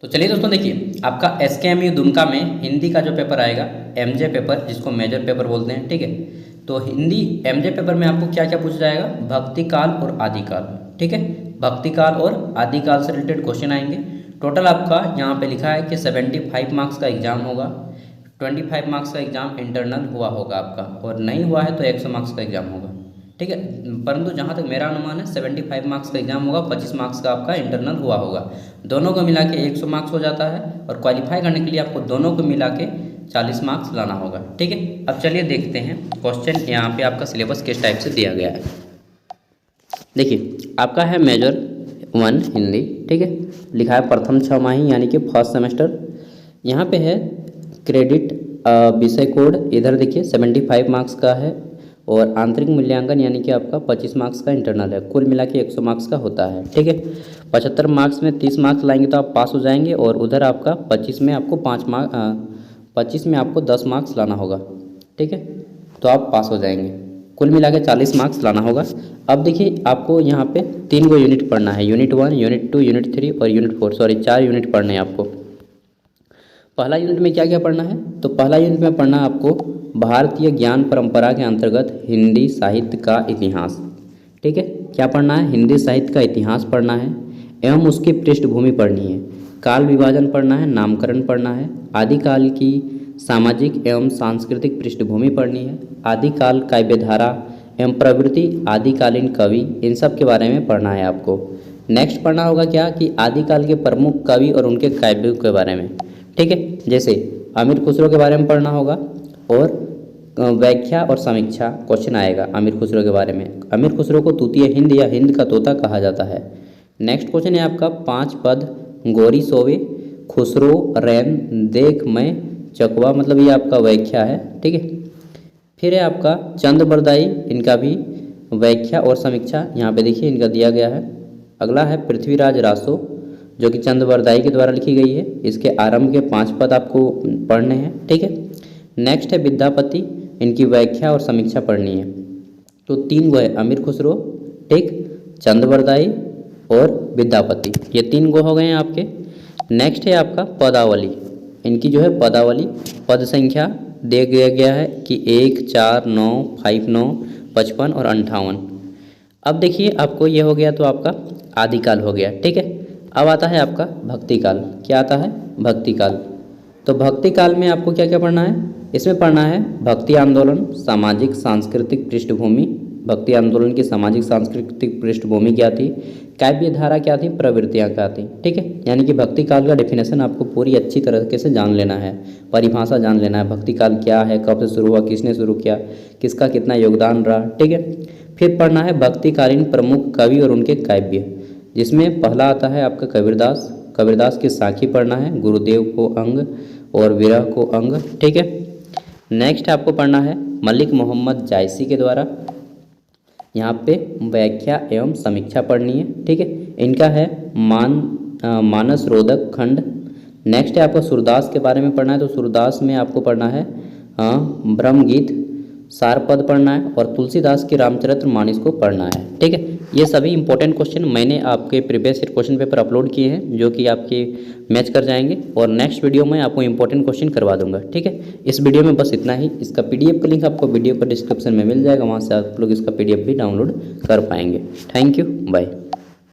तो चलिए दोस्तों, देखिए आपका SKMU दुमका में हिंदी का जो पेपर आएगा, MJ पेपर, जिसको मेजर पेपर बोलते हैं, ठीक है। तो हिंदी MJ पेपर में आपको क्या क्या पूछा जाएगा, भक्ति काल और आदिकाल, ठीक है। भक्ति काल और आदिकाल से रिलेटेड क्वेश्चन आएंगे। टोटल आपका यहाँ पे लिखा है कि 75 मार्क्स का एग्जाम होगा, 25 मार्क्स का एग्जाम इंटरनल हुआ होगा आपका, और नहीं हुआ है तो 100 मार्क्स का एग्जाम होगा, ठीक है। परंतु जहाँ तक मेरा अनुमान है 75 मार्क्स का एग्जाम होगा, 25 मार्क्स का आपका इंटरनल हुआ होगा। दोनों को मिला के 100 मार्क्स हो जाता है, और क्वालिफाई करने के लिए आपको दोनों को मिला के 40 मार्क्स लाना होगा, ठीक है। अब चलिए देखते हैं क्वेश्चन यहाँ पे आपका सिलेबस किस टाइप से दिया गया है। देखिए आपका है मेजर 1 हिंदी, ठीक है। लिखा है प्रथम छमाही यानी कि फर्स्ट सेमेस्टर। यहाँ पे है क्रेडिट विषय कोड, इधर देखिए 75 मार्क्स का है, और आंतरिक मूल्यांकन यानी कि आपका 25 मार्क्स का इंटरनल है। कुल मिला के 100 मार्क्स का होता है, ठीक है। 75 मार्क्स में 30 मार्क्स लाएंगे तो आप पास हो जाएंगे, और उधर आपका 25 में आपको 25 में आपको 10 मार्क्स लाना होगा, ठीक है, तो आप पास हो जाएंगे। कुल मिला के 40 मार्क्स लाना होगा। अब देखिए आपको यहाँ पे 3 गो यूनिट पढ़ना है, यूनिट 1, यूनिट 2, यूनिट 3 और यूनिट 4, सॉरी 4 यूनिट पढ़ने हैं आपको। पहला यूनिट में क्या क्या पढ़ना है, तो पहला यूनिट में पढ़ना है आपको भारतीय ज्ञान परंपरा के अंतर्गत हिंदी साहित्य का इतिहास, ठीक है। क्या पढ़ना है, हिंदी साहित्य का इतिहास पढ़ना है एवं उसकी पृष्ठभूमि पढ़नी है। काल विभाजन पढ़ना है, नामकरण पढ़ना है, आदिकाल की सामाजिक एवं सांस्कृतिक पृष्ठभूमि पढ़नी है, आदिकाल काव्यधारा एवं प्रवृत्ति, आदिकालीन कवि, इन सब के बारे में पढ़ना है आपको। नेक्स्ट पढ़ना होगा क्या कि आदिकाल के प्रमुख कवि और उनके काव्यों के बारे में, ठीक है। जैसे अमीर खुसरो के बारे में पढ़ना होगा, और व्याख्या और समीक्षा क्वेश्चन आएगा अमीर खुसरो के बारे में। अमीर खुसरो को तूतीय हिंद या हिंद का तोता कहा जाता है। नेक्स्ट क्वेश्चन है आपका 5 पद गोरी सोवे, खुसरो, रैन, देख मैं, चकवा, मतलब ये आपका व्याख्या है, ठीक है। फिर है आपका चंद बरदाई, इनका भी व्याख्या और समीक्षा यहाँ पे देखिए इनका दिया गया है। अगला है पृथ्वीराज रासो, जो कि चंद बरदाई के द्वारा लिखी गई है। इसके आरंभ के 5 पद आपको पढ़ने हैं, ठीक है। नेक्स्ट है विद्यापति, इनकी व्याख्या और समीक्षा पढ़नी है। तो 3 गो है, अमीर खुसरो, ठीक, चंद बरदाई और विद्यापति, ये 3 गो हो गए हैं आपके। नेक्स्ट है आपका पदावली, इनकी जो है पदावली, पद संख्या दिया गया है कि 1, 4, 9, 5, 9, 55 और 58। अब देखिए आपको ये हो गया तो आपका आदिकाल हो गया, ठीक है। अब आता है आपका भक्तिकाल। क्या आता है, भक्तिकाल। तो भक्तिकाल में आपको क्या क्या पढ़ना है, इसमें पढ़ना है भक्ति आंदोलन, सामाजिक सांस्कृतिक पृष्ठभूमि, भक्ति आंदोलन की सामाजिक सांस्कृतिक पृष्ठभूमि क्या थी, काव्य धारा क्या थी, प्रवृत्तियाँ क्या थी, ठीक है। यानी कि भक्ति काल का डेफिनेशन आपको पूरी अच्छी तरीके से जान लेना है, परिभाषा जान लेना है, भक्ति काल क्या है, कब से शुरू हुआ, किसने शुरू किया, किसका कितना योगदान रहा, ठीक है। फिर पढ़ना है भक्तिकालीन प्रमुख कवि और उनके काव्य, जिसमें पहला आता है आपका कबीरदास। कबीरदास की साखी पढ़ना है, गुरुदेव को अंग और विरह को अंग, ठीक है। नेक्स्ट आपको पढ़ना है मलिक मोहम्मद जायसी के द्वारा, यहाँ पे व्याख्या एवं समीक्षा पढ़नी है, ठीक है। इनका है मानस रोधक खंड। नेक्स्ट है आपको सूरदास के बारे में पढ़ना है, तो सूरदास में आपको पढ़ना है ब्रह्म गीत, सार पद पढ़ना है, और तुलसीदास की रामचरित्र मानस को पढ़ना है, ठीक है। ये सभी इंपॉर्टेंट क्वेश्चन मैंने आपके प्रीवियस क्वेश्चन पेपर अपलोड किए हैं, जो कि आपके मैच कर जाएंगे, और नेक्स्ट वीडियो में आपको इंपॉर्टेंट क्वेश्चन करवा दूंगा, ठीक है। इस वीडियो में बस इतना ही। इसका PDF का लिंक आपको वीडियो का डिस्क्रिप्शन में मिल जाएगा, वहाँ से आप लोग इसका PDF भी डाउनलोड कर पाएंगे। Thank you, bye.